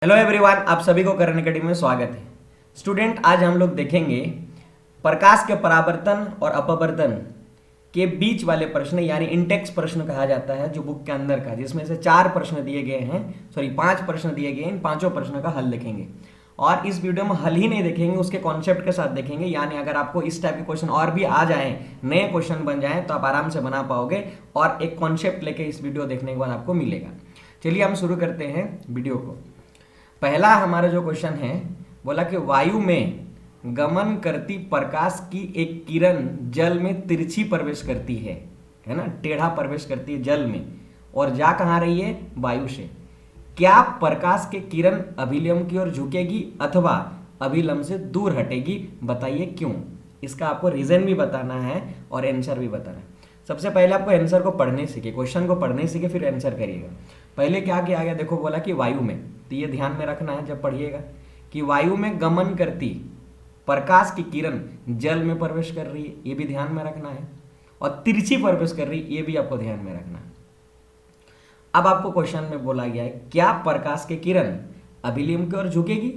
Hello everyone, आप सभी को करण अकेडमी में स्वागत है। स्टूडेंट, आज हम लोग देखेंगे प्रकाश के परावर्तन और अपवर्तन के बीच वाले प्रश्न, यानी इंटेक्स प्रश्न कहा जाता है, जो बुक के अंदर का, जिसमें से 4 प्रश्न दिए गए हैं, 5 प्रश्न दिए गए हैं। इन 5 प्रश्नों का हल देखेंगे और इस वीडियो में हल ही नहीं देखेंगे, उसके कॉन्सेप्ट के साथ देखेंगे। यानी अगर आपको इस टाइप के क्वेश्चन और भी आ जाएं, नए क्वेश्चन बन जाएं, तो आप आराम से बना पाओगे और एक कॉन्सेप्ट लेके इस वीडियो देखने के बाद आपको मिलेगा। चलिए हम शुरू करते हैं वीडियो को। पहला हमारा जो क्वेश्चन है, बोला कि वायु में गमन करती प्रकाश की एक किरण जल में तिरछी प्रवेश करती है ना, टेढ़ा प्रवेश करती है जल में, और जा कहाँ रही है? वायु से। क्या प्रकाश की किरण अभिलंब की ओर झुकेगी अथवा अभिलंब से दूर हटेगी? बताइए क्यों। इसका आपको रीजन भी बताना है और आंसर भी बताना है। सबसे पहले आपको आंसर को पढ़ने सीखे, क्वेश्चन को पढ़ने सीखे, फिर आंसर करिएगा। पहले क्या किया गया, देखो, बोला कि वायु में, तो ये ध्यान में रखना है जब पढ़िएगा कि वायु में गमन करती प्रकाश की किरण जल में प्रवेश कर रही है, ये भी ध्यान में रखना है, और तिरछी प्रवेश कर रही है, ये भी आपको ध्यान में रखना है। अब आपको क्वेश्चन में बोला गया है, क्या प्रकाश की किरण अभिलंब की ओर झुकेगी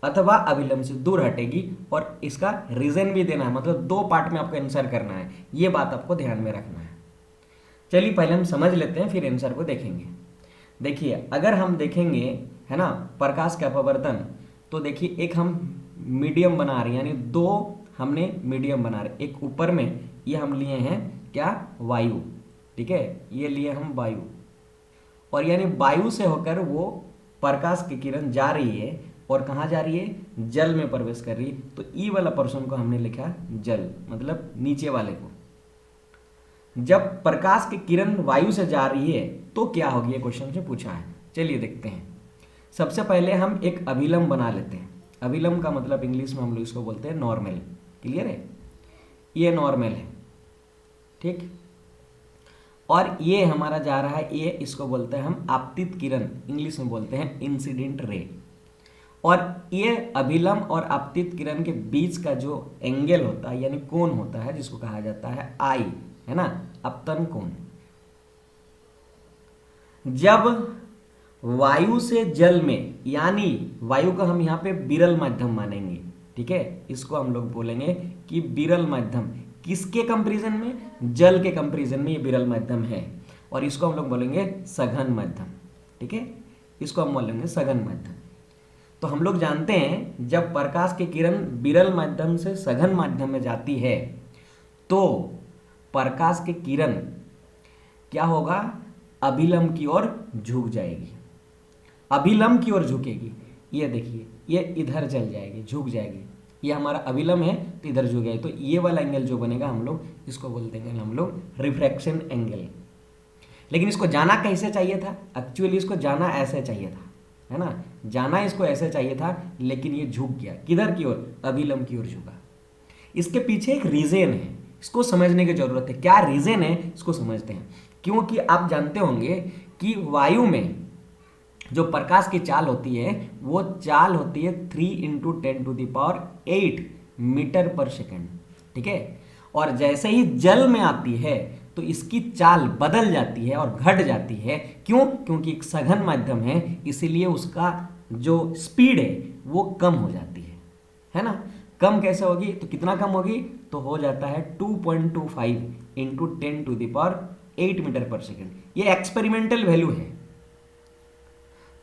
अथवा अभिलंब से दूर हटेगी, और इसका रीजन भी देना है, मतलब 2 पार्ट में आपको आंसर करना है। ये बात आपको ध्यान में रखना है। चलिए पहले हम समझ लेते हैं, फिर आंसर को देखेंगे। देखिए, अगर हम देखेंगे, है ना, प्रकाश का अपवर्तन, तो देखिए एक हम मीडियम बना रहे हैं, यानी 2 हमने मीडियम बना रहे। एक ऊपर में ये हम लिए हैं क्या? वायु। ठीक है, ये लिए हम वायु, और यानी वायु से होकर वो प्रकाश की किरण जा रही है, और कहाँ जा रही है? जल में प्रवेश कर रही है। तो ई वाला पोर्शन को हमने लिखा जल, मतलब नीचे वाले को। जब प्रकाश की किरण वायु से जा रही है तो क्या होगी, ये क्वेश्चन से पूछा है। चलिए देखते हैं। सबसे पहले हम एक अभिलंब बना लेते हैं। अभिलंब का मतलब इंग्लिश में हम लोग इसको बोलते हैं नॉर्मल। क्लियर है? ये नॉर्मल है, ठीक। और ये हमारा जा रहा है, ये इसको बोलते हैं हम आपतित किरण, इंग्लिश में बोलते हैं इंसिडेंट रे। और ये अभिलंब और आपतित किरण के बीच का जो एंगल होता है, यानी कोण होता है, जिसको कहा जाता है आई, है ना, अपतन कोण। जब वायु से जल में, यानी वायु को हम यहाँ पे विरल माध्यम मानेंगे, ठीक है, इसको हम लोग बोलेंगे कि विरल माध्यम। किसके कंपैरिजन में? जल के कंपैरिजन में ये विरल माध्यम है, और इसको हम लोग बोलेंगे सघन माध्यम। ठीक है, इसको हम बोलेंगे सघन माध्यम। तो हम लोग जानते हैं, जब प्रकाश की किरण विरल माध्यम से सघन माध्यम में जाती है, तो प्रकाश की किरण क्या होगा? अभिलंब की ओर झुक जाएगी, अभिलंब की ओर झुकेगी। ये देखिए, ये इधर चल जाएगी, झुक जाएगी। ये हमारा अभिलंब है तो इधर झुक जाएगी। तो ये वाला एंगल जो बनेगा, हम लोग इसको बोलते हैं हम लोग रिफ्रैक्शन एंगल। लेकिन इसको जाना कैसे चाहिए था? एक्चुअली इसको जाना ऐसे चाहिए था, है ना, जाना इसको ऐसे चाहिए था, लेकिन ये झुक गया। किधर की ओर? अभिलंब की ओर झुका। इसके पीछे एक रीजन है, इसको समझने की जरूरत है। क्या रीजन है, इसको समझते हैं। क्योंकि आप जानते होंगे कि वायु में जो प्रकाश की चाल होती है, वो चाल होती है 3 × 10⁸ मीटर पर सेकेंड। ठीक है, और जैसे ही जल में आती है तो इसकी चाल बदल जाती है और घट जाती है। क्यों? क्योंकि एक सघन माध्यम है, इसीलिए उसका जो स्पीड है वो कम हो जाती है ना। कम कैसे होगी? तो कितना कम होगी? तो हो जाता है 2.25 × 10⁸ मीटर पर सेकेंड। ये एक्सपेरिमेंटल वैल्यू है।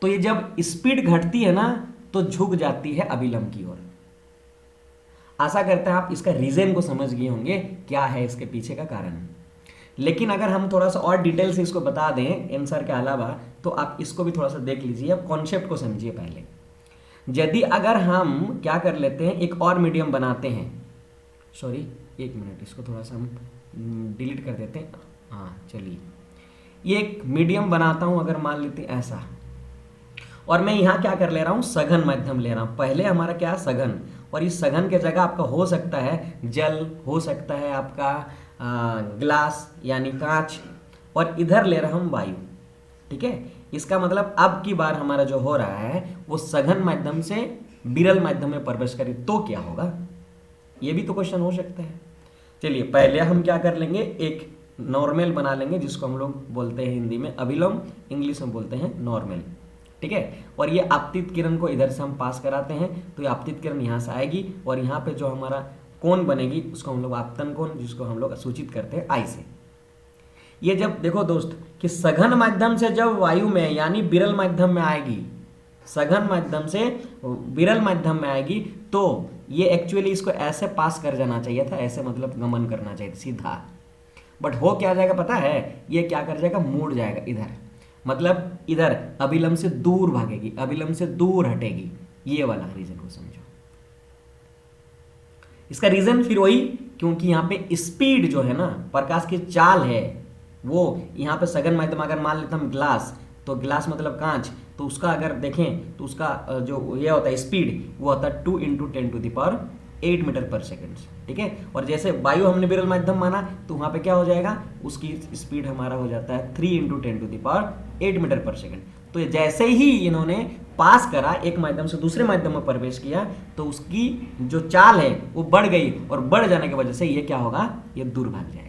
तो ये जब स्पीड घटती है ना, तो झुक जाती है अभिलंब की ओर। आशा करते हैं आप इसका रीजन को समझ गए होंगे, क्या है इसके पीछे का कारण। लेकिन अगर हम थोड़ा सा और डिटेल से इसको बता दें आंसर के अलावा, तो आप इसको भी थोड़ा सा देख लीजिए, आप कॉन्सेप्ट को समझिए पहले। यदि अगर हम क्या कर लेते हैं, एक और मीडियम बनाते हैं, सॉरी 1 मिनट, इसको थोड़ा सा हम डिलीट कर देते हैं। हाँ चलिए, ये एक मीडियम बनाता हूं, अगर मान लेते हैं ऐसा, और मैं यहाँ क्या कर ले रहा हूँ? सघन माध्यम ले रहा हूँ। पहले हमारा क्या? सघन। और इस सघन के जगह आपका हो सकता है जल, हो सकता है आपका ग्लास यानी कांच, और इधर ले रहा हूँ वायु। ठीक है, इसका मतलब अब की बार हमारा जो हो रहा है वो सघन माध्यम से विरल माध्यम में प्रवेश करे, तो क्या होगा? ये भी तो क्वेश्चन हो सकता है। चलिए पहले हम क्या कर लेंगे, एक नॉर्मल बना लेंगे, जिसको हम लोग बोलते हैं हिंदी में अभिलंब, इंग्लिश में बोलते हैं नॉर्मल। ठीक है। और ये आपतित किरण को इधर से हम पास कराते हैं, तो ये आपतित किरण यहाँ से आएगी और यहाँ पे जो हमारा कोण बनेगी उसको हम लोग आपतन कोण, जिसको हम लोग सूचित करते हैं आई से। ये जब देखो दोस्त कि सघन माध्यम से जब वायु में यानी विरल माध्यम में आएगी, सघन माध्यम से विरल माध्यम में आएगी, तो ये एक्चुअली इसको ऐसे पास कर जाना चाहिए था, ऐसे मतलब गमन करना चाहिए था सीधा। बट हो क्या जाएगा पता है, ये क्या कर जाएगा, मुड़ जाएगा इधर, मतलब इधर अभिलंब से दूर भागेगी, अभिलंब से दूर हटेगी। ये वाला रीजन को समझो। इसका रीजन फिर वही, क्योंकि यहाँ पे स्पीड जो है ना, प्रकाश की चाल है वो, यहाँ पे सघन माध्यम अगर मान लेते हम ग्लास, तो ग्लास मतलब कांच, तो उसका अगर देखें तो उसका जो ये होता है स्पीड, वो होता है 2 × 10⁸ मीटर पर सेकेंड, ठीक है। और जैसे वायु हमने विरल माध्यम माना, तो वहाँ पे क्या हो जाएगा, उसकी स्पीड हमारा हो जाता है 3 × 10⁸ मीटर पर सेकेंड। तो जैसे ही इन्होंने पास करा, एक माध्यम से दूसरे माध्यम में प्रवेश किया, तो उसकी जो चाल है वो बढ़ गई, और बढ़ जाने की वजह से ये क्या होगा, ये दूर भाग जाएगा,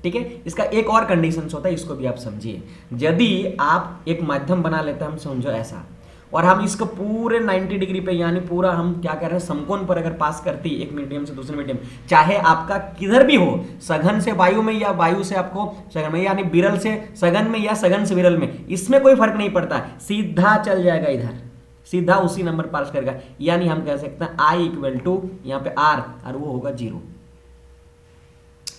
ठीक है। इसका एक और कंडीशन होता है, इसको भी आप समझिए। यदि आप एक माध्यम बना लेते हैं, हम समझो ऐसा, और हम इसको पूरे 90 डिग्री पे यानी पूरा हम क्या कर रहे हैं, समकोण पर अगर पास करती एक मीडियम से दूसरे मीडियम, चाहे आपका किधर भी हो, सघन से वायु में या वायु से आपको सघन में, यानी विरल से सघन में या सघन से विरल में, इसमें कोई फर्क नहीं पड़ता, सीधा चल जाएगा इधर, सीधा उसी नंबर पास करेगा। यानी हम कह सकते हैं I = यहाँ पे R, और वो होगा 0,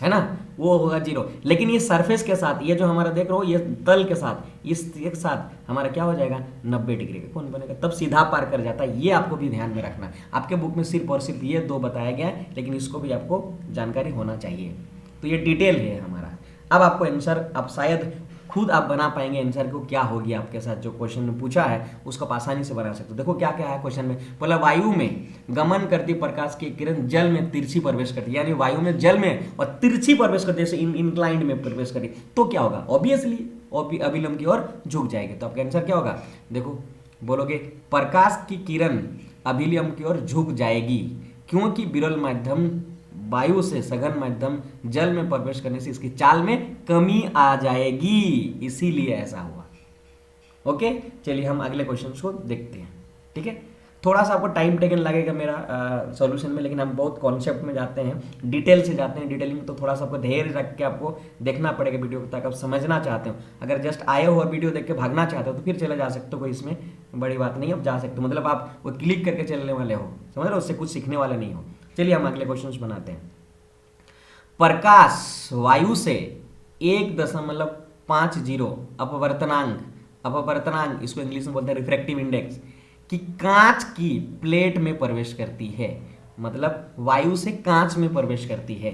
है ना, वो होगा 0। लेकिन ये सरफेस के साथ, ये जो हमारा देख रहे हो, ये तल के साथ, इस एक साथ हमारा क्या हो जाएगा, 90 डिग्री का कोण बनेगा, तब सीधा पार कर जाता है। ये आपको भी ध्यान में रखना है। आपके बुक में सिर्फ और सिर्फ ये 2 बताया गया है, लेकिन इसको भी आपको जानकारी होना चाहिए। तो ये डिटेल है हमारा। अब आपको आंसर, अब शायद खुद आप बना पाएंगे आंसर को, क्या होगी आपके साथ जो क्वेश्चन में पूछा है उसको आप आसानी से बना सकते हो। देखो क्या क्या है क्वेश्चन में, बोला वायु में गमन करती प्रकाश की किरण जल में तिरछी प्रवेश करती है, यानी वायु में जल में और तिरछी प्रवेश करती है, जैसे इंक्लाइंड में प्रवेश करती, तो क्या होगा, ऑब्वियसली अभिलंब की ओर झुक जाएगी। तो आपका आंसर क्या होगा, देखो बोलोगे प्रकाश की किरण अभिलंब की ओर झुक जाएगी, क्योंकि विरल माध्यम वायु से सघन माध्यम जल में प्रवेश करने से इसकी चाल में कमी आ जाएगी, इसीलिए ऐसा हुआ। ओके, चलिए हम अगले क्वेश्चन को देखते हैं, ठीक है। थोड़ा सा आपको टाइम टेकन लगेगा मेरा सॉल्यूशन में, लेकिन हम बहुत कॉन्सेप्ट में जाते हैं, डिटेल से जाते हैं। डिटेलिंग में तो थोड़ा सा आपको धैर्य रख के आपको देखना पड़ेगा वीडियो को, ताकि आप समझना चाहते हो। अगर जस्ट आए हुआ वीडियो देख के भागना चाहते हो तो फिर चले जा सकते हो, कोई इसमें बड़ी बात नहीं है, आप जा सकते हो, मतलब आप वो क्लिक करके चलने वाले हो, समझ रहे हो, उससे कुछ सीखने वाले नहीं हो। चलिए हम अगले क्वेश्चन बनाते हैं। प्रकाश वायु से 1.50 अपवर्तनांक, इसको इंग्लिश में बोलते हैं रिफ्रैक्टिव इंडेक्स, कि कांच की प्लेट में प्रवेश करती है, मतलब वायु से कांच में प्रवेश करती है।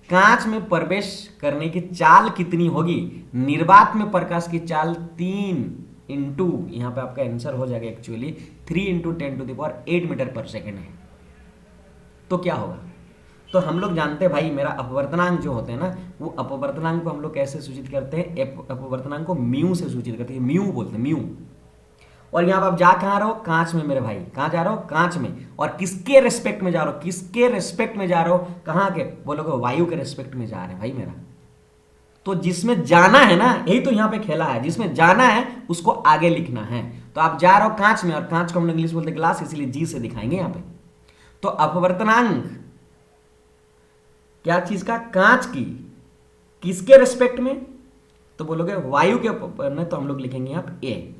कांच में प्रवेश करने की चाल कितनी होगी, निर्वात में प्रकाश की चाल 3 इंटू, यहाँ पे आपका आंसर हो जाएगा एक्चुअली 3 × 10⁸ मीटर पर सेकेंड है। तो क्या होगा, तो हम लोग जानते हैं भाई, मेरा अपवर्तनांक जो होते हैं ना, वो अपवर्तनांक को हम लोग कैसे सूचित करते हैं, अपवर्तनांक को म्यू से सूचित करते हैं, म्यू बोलते हैं, म्यू। और यहाँ पर आप जा कहाँ रहो, कांच में मेरे भाई, कहाँ जा रहे हो, कांच में। और किसके रेस्पेक्ट में जा रहे हो, किसके रेस्पेक्ट में जा रहे हो, कहाँ के, बोलोगे वायु के रेस्पेक्ट में जा रहे हैं भाई मेरा। तो जिसमें जाना है ना, यही तो यहाँ पे खेला है, जिसमें जाना है उसको आगे लिखना है। तो आप जा रहे हो कांच में, और कांच को हम इंग्लिश बोलते हैं ग्लास, इसलिए जी से दिखाएंगे यहाँ पे। तो अपवर्तनांक क्या चीज का, कांच की, किसके रेस्पेक्ट में, तो बोलोगे वायु के में, तो हम लोग लिखेंगे यहाँ पे ए।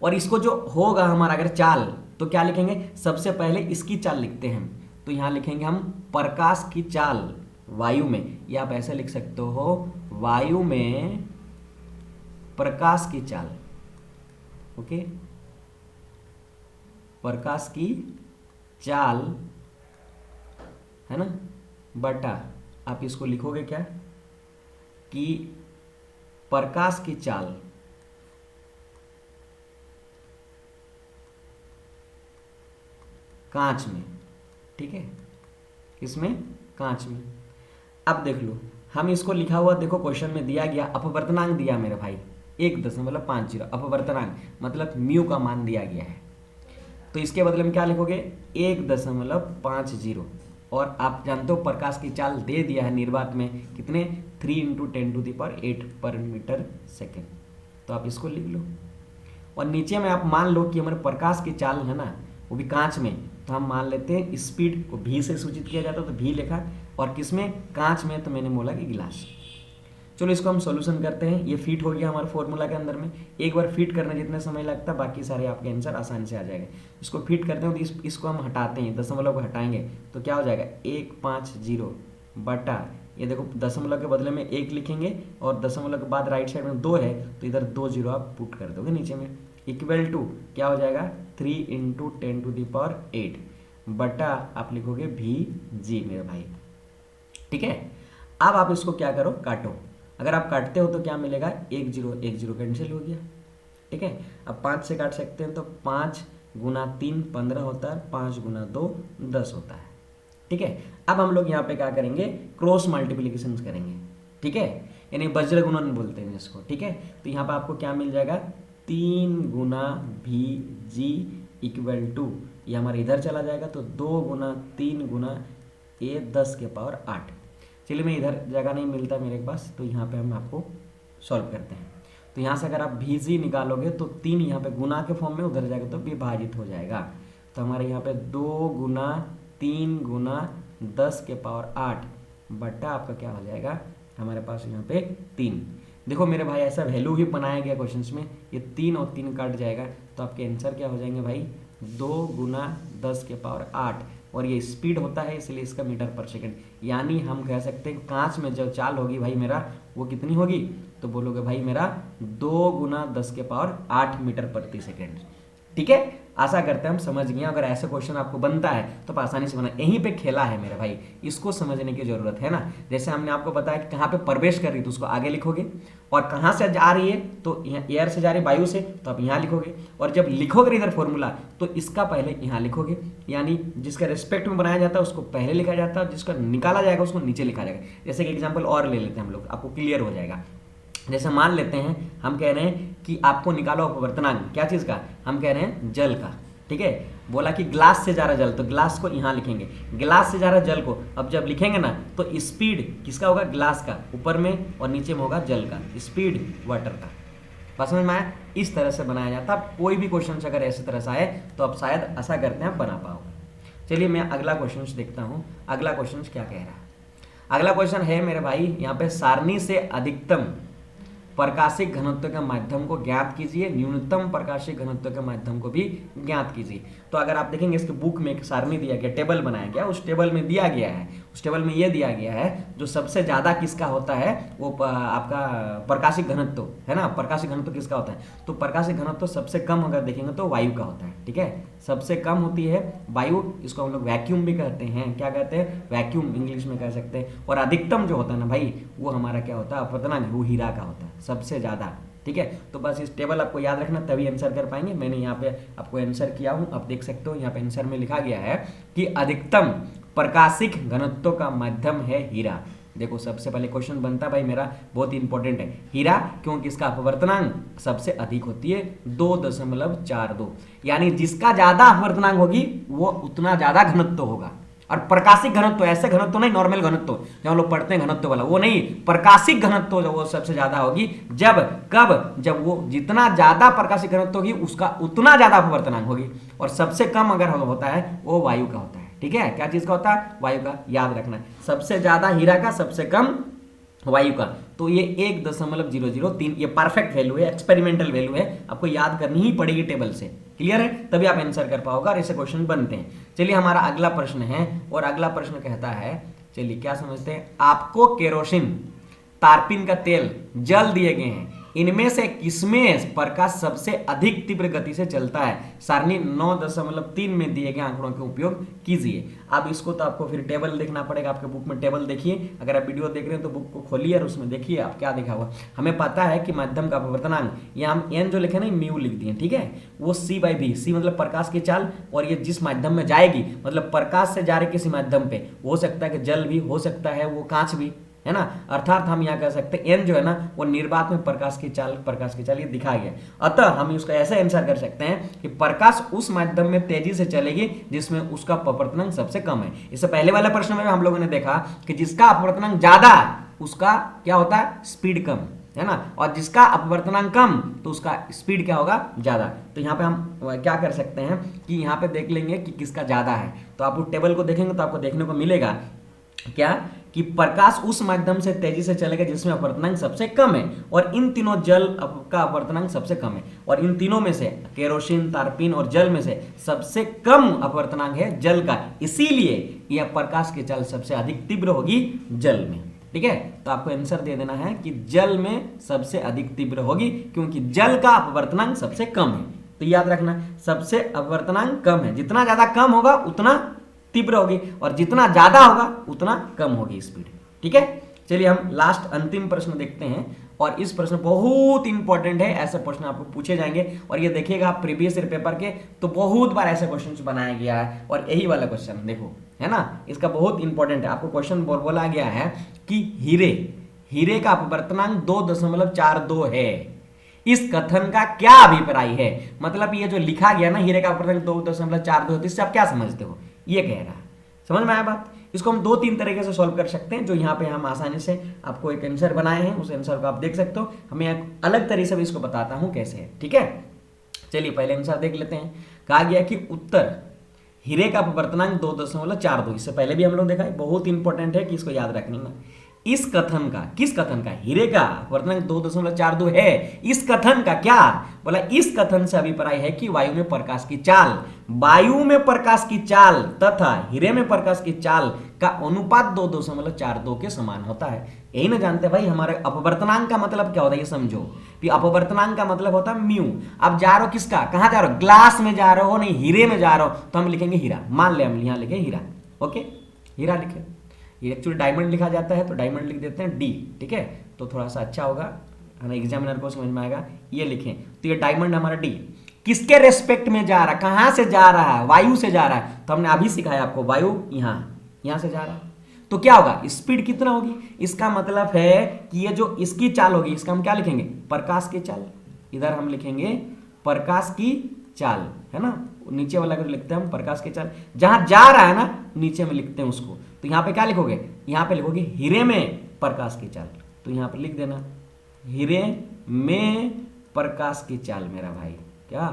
और इसको जो होगा हमारा अगर चाल, तो क्या लिखेंगे, सबसे पहले इसकी चाल लिखते हैं, तो यहां लिखेंगे हम प्रकाश की चाल वायु में, या आप ऐसे लिख सकते हो वायु में प्रकाश की चाल, ओके, प्रकाश की चाल, है ना, बटा आप इसको लिखोगे क्या, कि प्रकाश की चाल कांच में, ठीक है, इसमें कांच में। अब देख लो, हम इसको लिखा हुआ देखो क्वेश्चन में दिया गया, अपवर्तनांक दिया मेरे भाई 1.50, अपवर्तनांक मतलब म्यू का मान दिया गया है, तो इसके बदले में क्या लिखोगे 1.50। और आप जानते हो प्रकाश की चाल दे दिया है निर्वात में कितने, 3 × 10⁸ पर मीटर सेकेंड, तो आप इसको लिख लो। और नीचे में आप मान लो कि हमारे प्रकाश की चाल है ना वो भी कांच में, तो हम मान लेते हैं स्पीड को भी से सूचित किया जाता है, तो भी लिखा, और किसमें, कांच में, तो मैंने बोला कि गिलास। चलो इसको हम सॉल्यूशन करते हैं। ये फिट हो गया हमारे फॉर्मूला के अंदर में। एक बार फिट करने जितना समय लगता है बाकी सारे आपके आंसर आसानी से आ जाएगा। इसको फिट करते हैं तो इसको हम हटाते हैं, दशमलव को हटाएंगे तो क्या हो जाएगा 150 बटा, ये देखो दशमलव के बदले में 1 लिखेंगे और दशमलव के बाद राइट साइड में 2 है तो इधर 2 जीरो आप पुट कर दोगे नीचे में, इक्वल टू क्या हो जाएगा 3 × 10⁸ बटा आप लिखोगे VG मेरे भाई। ठीक है, अब आप इसको क्या करो, काटो। अगर आप काटते हो तो क्या मिलेगा, 1 0 1 0 कैंसिल हो गया। ठीक है, अब 5 से काट सकते हैं तो 5 × 3 15 होता है, 5 × 2 10 होता है। ठीक है, अब हम लोग यहाँ पे क्या करेंगे, क्रॉस मल्टीप्लीकेशन करेंगे। ठीक है, यानी वज्र गुणन बोलते हैं जिसको। ठीक है, तो यहाँ पे आपको क्या मिल जाएगा 3 × VG इक्वल टू, ये हमारे इधर चला जाएगा तो 2 × 3 × ये 10⁸ 8। चलिए मैं इधर जगह नहीं मिलता मेरे पास, तो यहाँ पे हम आपको सॉल्व करते हैं। तो यहाँ से अगर आप VG निकालोगे तो 3 यहाँ पे गुना के फॉर्म में, उधर जाएगा तो विभाजित हो जाएगा। तो हमारे यहाँ पे 2 × 3 × 10⁸ बटा आपका क्या हो जाएगा हमारे पास यहाँ पे 3। देखो मेरे भाई ऐसा वैल्यू ही बनाया गया क्वेश्चंस में, ये 3 और 3 काट जाएगा तो आपके आंसर क्या हो जाएंगे भाई 2 × 10⁸, और ये स्पीड होता है इसलिए इसका मीटर पर सेकंड। यानी हम कह सकते हैं कांच में जो चाल होगी भाई मेरा वो कितनी होगी, तो बोलोगे भाई मेरा 2 × 10⁸ मीटर प्रति सेकंड। ठीक है, आशा करते हैं हम समझ गए। अगर ऐसा क्वेश्चन आपको बनता है तो आप आसानी से बना, यहीं पे खेला है मेरे भाई, इसको समझने की जरूरत है ना। जैसे हमने आपको बताया कि कहाँ पे प्रवेश कर रही तो उसको आगे लिखोगे, और कहाँ से जा रही है तो यहाँ एयर से जा रही है, वायु से, तो आप यहाँ लिखोगे, और जब लिखोगे इधर फॉर्मूला तो इसका पहले यहाँ लिखोगे। यानी जिसका रिस्पेक्ट में बनाया जाता है उसको पहले लिखा जाता है, जिसका निकाला जाएगा उसको नीचे लिखा जाएगा। जैसे कि एग्जाम्पल और ले लेते हैं हम लोग, आपको क्लियर हो जाएगा। जैसे मान लेते हैं हम कह रहे हैं कि आपको निकालो अपवर्तनांक, क्या चीज़ का, हम कह रहे हैं जल का। ठीक है, बोला कि ग्लास से जा रहा जल, तो ग्लास को यहाँ लिखेंगे, ग्लास से जा रहा जल को। अब जब लिखेंगे ना तो स्पीड किसका होगा, ग्लास का, ऊपर में और नीचे में होगा जल का, स्पीड वाटर का। बस समझ में आया, इस तरह से बनाया जाता है। कोई भी क्वेश्चन अगर ऐसे तरह से आए तो आप शायद आशा करते हैं आप बना पाओगे। चलिए मैं अगला क्वेश्चन देखता हूँ, अगला क्वेश्चन क्या कह रहा है। अगला क्वेश्चन है मेरे भाई यहाँ पे, सारणी से अधिकतम प्रकाशिक घनत्व के माध्यम को ज्ञात कीजिए, न्यूनतम प्रकाशिक घनत्व के माध्यम को भी ज्ञात कीजिए। तो अगर आप देखेंगे इसके बुक में एक सारणी दिया गया, टेबल बनाया गया, उस टेबल में दिया गया है, उस टेबल में ये दिया गया है जो सबसे ज्यादा किसका होता है, वो आपका प्रकाशिक घनत्व है ना। प्रकाशिक घनत्व किसका होता है, तो प्रकाशिक घनत्व सबसे कम अगर देखेंगे तो वायु का होता है। ठीक है, सबसे कम होती है वायु, इसको हम लोग वैक्यूम भी कहते हैं। क्या कहते हैं, वैक्यूम इंग्लिश में कह सकते हैं। और अधिकतम जो होता है ना भाई, वो हमारा क्या होता है, अपवर्तनांक, वो हीरा का होता है सबसे ज्यादा। ठीक है, तो बस इस टेबल आपको याद रखना तभी आंसर कर पाएंगे। मैंने यहाँ पे आपको आंसर किया हूँ, आप देख सकते हो यहाँ पे आंसर में लिखा गया है कि अधिकतम प्रकाशिक घनत्व का माध्यम है हीरा। देखो सबसे पहले क्वेश्चन बनता भाई मेरा बहुत इंपॉर्टेंट है, हीरा, क्योंकि इसका अपवर्तनांक सबसे अधिक होती है 2.42, यानी जिसका ज्यादा अपवर्तनांक होगी वो उतना ज्यादा घनत्व होगा। और प्रकाशिक घनत्व ऐसे घनत्व नहीं, नॉर्मल घनत्व जब हम लोग पढ़ते हैं घनत्व वाला, वो नहीं, प्रकाशिक घनत्व जो वो सबसे ज्यादा होगी जब कब, जब वो जितना ज्यादा प्रकाशिक घनत्व होगी उसका उतना ज्यादा अपवर्तनांक होगी। और सबसे कम अगर होता है वो वायु का होता है। ठीक है, क्या चीज का होता है, वायु का, याद रखना है। सबसे ज्यादा हीरा का, सबसे कम वायु का। तो ये 1.003 ये परफेक्ट वैल्यू है, एक्सपेरिमेंटल वैल्यू है, आपको याद करनी ही पड़ेगी टेबल से। क्लियर है, तभी आप आंसर कर पाओगे और ऐसे क्वेश्चन बनते हैं। चलिए हमारा अगला प्रश्न है, और अगला प्रश्न कहता है, चलिए क्या समझते हैं, आपको केरोसिन, तारपीन का तेल, जल दिए गए हैं, इनमें से किसमें प्रकाश सबसे अधिक तीव्र गति से चलता है। सारणी 9.3 में दिए गए आंकड़ों के उपयोग कीजिए। अब इसको तो आपको फिर टेबल देखना पड़ेगा, आपके बुक में टेबल देखिए। अगर आप वीडियो देख रहे हैं तो बुक को खोलिए और उसमें देखिए आप क्या देखा हुआ। हमें पता है कि माध्यम का अपवर्तनांक, यहाँ हम एन जो लिखे ना म्यू लिख दिए, ठीक है, वो c/v, c मतलब प्रकाश की चाल, और ये जिस माध्यम में जाएगी मतलब प्रकाश से जा रहे किसी माध्यम पे, हो सकता है कि जल भी, हो सकता है वो कांच भी, है ना। अर्थात हम यहाँ कह सकते हैं n जो है ना वो निर्वात में प्रकाश की चाल ये दिखाया गया। अतः हम उसका ऐसे आंसर कर सकते हैं कि प्रकाश उस माध्यम में तेजी से चलेगी जिसमें उसका अपवर्तनांक सबसे कम है। इससे पहले वाले प्रश्न में हम लोगों ने देखा कि जिसका अपवर्तनांक ज्यादा उसका क्या होता है, स्पीड कम, है ना, और जिसका अपवर्तनांक कम तो उसका स्पीड क्या होगा, ज़्यादा। तो यहाँ पे हम क्या कर सकते हैं कि यहाँ पे देख लेंगे कि किसका ज़्यादा है। तो आप उस टेबल को देखेंगे तो आपको देखने को मिलेगा क्या कि प्रकाश उस माध्यम से तेजी से चलेगा जिसमें अपवर्तनांक सबसे कम है, और इन तीनों जल का अपवर्तनांक सबसे कम है, और इन तीनों में से केरोसिन, तारपीन और जल में से सबसे कम अपवर्तनांक है जल का, इसीलिए यह प्रकाश की चाल सबसे अधिक तीव्र होगी जल में। ठीक है, तो आपको आंसर दे देना है कि जल में सबसे अधिक तीव्र होगी, क्योंकि जल का अपवर्तनांक सबसे कम है। तो याद रखना, सबसे अपवर्तनांक कम है, जितना ज्यादा कम होगा उतना तीव्र होगी, और जितना ज्यादा होगा उतना कम होगी स्पीड। ठीक है, चलिए हम लास्ट अंतिम प्रश्न देखते हैं, और इस प्रश्न बहुत इंपॉर्टेंट है, ऐसे प्रश्न आपको पूछे जाएंगे, और ये देखिएगा आप प्रीवियस ईयर पेपर के तो बहुत बार ऐसे क्वेश्चन बनाया गया है, और यही वाला क्वेश्चन देखो, है ना, इसका बहुत इंपॉर्टेंट है। आपको क्वेश्चन बोला गया है कि हीरे का अपवर्तनांक 2.42 है, इस कथन का क्या अभिप्राय है। मतलब ये जो लिखा गया ना, हीरे का अपवर्तनांक 2.42 है, इससे आप क्या समझते हो, ये कह रहा है। समझ में आया बात। इसको हम 2-3 तरीके से सॉल्व कर सकते हैं, जो यहाँ पे हम आसानी से आपको एक आंसर बनाए हैं, उस आंसर को आप देख सकते हो। हमें एक अलग तरीके से भी इसको बताता हूँ कैसे है। ठीक है, चलिए पहले आंसर देख लेते हैं। कहा गया कि उत्तर हीरे का अपवर्तनांक 2.42, इससे पहले भी हम लोग देखा है, बहुत इंपॉर्टेंट है कि इसको याद रखना। इस कथन का, किस कथन का, हीरे का अपवर्तनांक 2.42 है, इस कथन का क्या बोला, इस कथन से अभिप्राय है कि वायु में प्रकाश की चाल तथा हीरे में प्रकाश की चाल का अनुपात 2.42 के समान होता है। यही ना जानते भाई, हमारे अपवर्तनांक का मतलब क्या होता है, ये समझो कि अपवर्तनांक का मतलब होता है म्यू। अब जा रहे हो किसका, कहां जा रहे हो, ग्लास में जा रहे हो, नहीं हीरे में जा रहे हो, तो हम लिखेंगे हीरा। मान ले हम यहां लिखे हीरा, ओके, हीरा लिखे। ये एक्चुअली डायमंड लिखा जाता है, तो डायमंड लिख देते हैं डी। ठीक है, तो थोड़ा सा अच्छा होगा, है ना, एग्जामिनर को समझ में आएगा। ये लिखें, तो ये डायमंड हमारा डी किसके रेस्पेक्ट में जा रहा है, कहां से जा रहा है, वायु से जा रहा है। तो हमने अभी सिखाया आपको, वायु यहां से जा रहा है, तो क्या होगा, स्पीड कितना होगी। इसका मतलब है कि ये जो इसकी चाल होगी, इसका हम क्या लिखेंगे, प्रकाश की चाल। इधर हम लिखेंगे प्रकाश की चाल, है ना, नीचे वाला को लिखते हैं हम प्रकाश की चाल, जहां जा रहा है ना नीचे में लिखते हैं उसको। तो यहाँ पे क्या लिखोगे, यहाँ पे लिखोगे हीरे में प्रकाश की चाल, तो यहाँ पे लिख देना हीरे में प्रकाश की चाल मेरा भाई, क्या,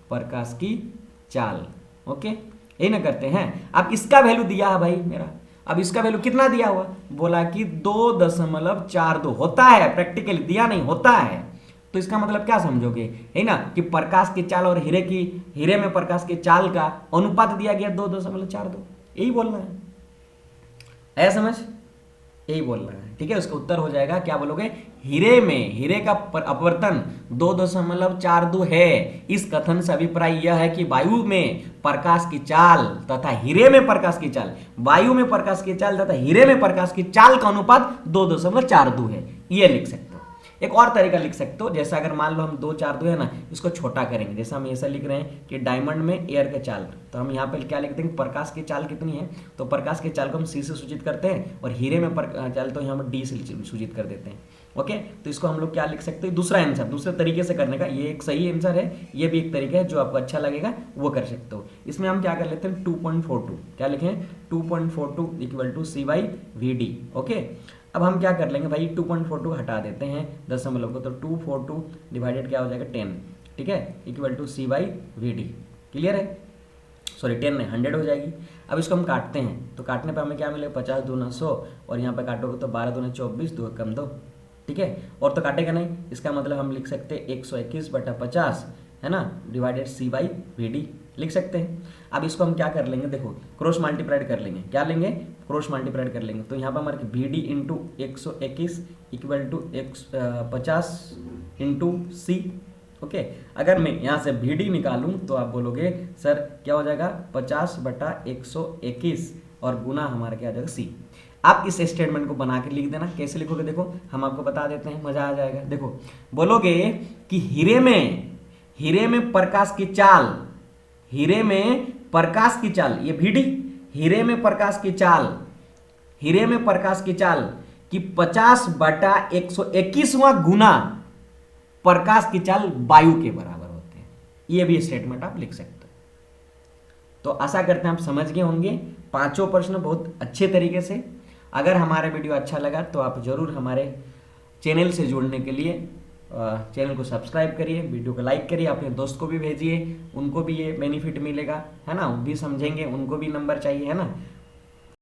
प्रकाश की चाल। ओके, यही ना करते हैं। अब इसका वैल्यू दिया है भाई मेरा, अब इसका वैल्यू कितना दिया हुआ, बोला कि 2.42 होता है, प्रैक्टिकली दिया नहीं, होता है। तो इसका मतलब क्या समझोगे, है ना, कि प्रकाश की चाल और हीरे में प्रकाश की चाल का अनुपात दिया गया 2.42, यही बोलना है, ऐसा समझ, यही बोलना है। ठीक है, उसका उत्तर हो जाएगा, क्या बोलोगे, हीरे का अपवर्तन 2.42 है, इस कथन से अभिप्राय यह है कि वायु में प्रकाश की चाल तथा हीरे में प्रकाश की चाल, वायु में प्रकाश की चाल तथा हीरे में प्रकाश की चाल का अनुपात 2.42 है। ये लिख सकते हो। एक और तरीका लिख सकते हो, जैसा अगर मान लो हम 2.42 है ना, इसको छोटा करेंगे, जैसे हम ऐसा लिख रहे हैं कि डायमंड में एयर के चाल, तो हम यहाँ पे क्या लिखते हैं, प्रकाश की चाल कितनी है, तो प्रकाश की चाल को हम सी से सूचित करते हैं, और हीरे में चाल तो यहाँ पर डी से सूचित कर देते हैं। ओके, तो इसको हम लोग क्या लिख सकते हैं, दूसरा आंसर, दूसरे तरीके से करने का, ये एक सही आंसर है, ये भी एक तरीका है जो आपको अच्छा लगेगा वो कर सकते हो। इसमें हम क्या कर लेते हैं, 2.42, क्या लिखें, 2.42 equal to C by V D. Okay, अब हम क्या कर लेंगे भाई, 2.42 हटा देते हैं दशमलव को, तो 242 डिवाइडेड क्या हो जाएगा 10, ठीक है, equal to C by V D. Clear है, सॉरी 10 नहीं 100 हो जाएगी। अब इसको हम काटते हैं, तो काटने पे हमें क्या मिलेगा, 50 दूना 100, और यहाँ पे काटोगे तो 12 दूना 24, 2 कम 2, ठीक है, और तो काटेगा नहीं, इसका मतलब हम लिख सकते हैं 121/50, है ना, divided C by V D लिख सकते हैं। अब इसको हम क्या कर लेंगे, देखो क्रॉस मल्टीप्लाइड कर लेंगे, क्या लेंगे, क्रॉस मल्टीप्लाइड कर लेंगे, तो यहाँ पर हमारे V D into 121 equal to 50 into C. Okay, अगर मैं यहाँ से वी डी निकालूँ तो आप बोलोगे सर क्या हो जाएगा, 50/121 और गुना हमारा क्या आ जाएगा सी। आप इस स्टेटमेंट को बना के लिख देना, कैसे लिखोगे देखो हम आपको बता देते हैं, मजा आ जाएगा। देखो बोलोगे कि हीरे में प्रकाश की चाल, हीरे में प्रकाश की चाल, ये वीडी, हीरे में प्रकाश की चाल कि 50/121वां गुना प्रकाश की चाल वायु के बराबर होते हैं। ये भी स्टेटमेंट आप लिख सकते हो। तो आशा करते हैं आप समझ गए होंगे पांचों प्रश्न बहुत अच्छे तरीके से। अगर हमारा वीडियो अच्छा लगा तो आप जरूर हमारे चैनल से जुड़ने के लिए चैनल को सब्सक्राइब करिए, वीडियो को लाइक करिए, अपने दोस्त को भी भेजिए, उनको भी ये बेनिफिट मिलेगा, है ना, वो भी समझेंगे, उनको भी नंबर चाहिए, है ना।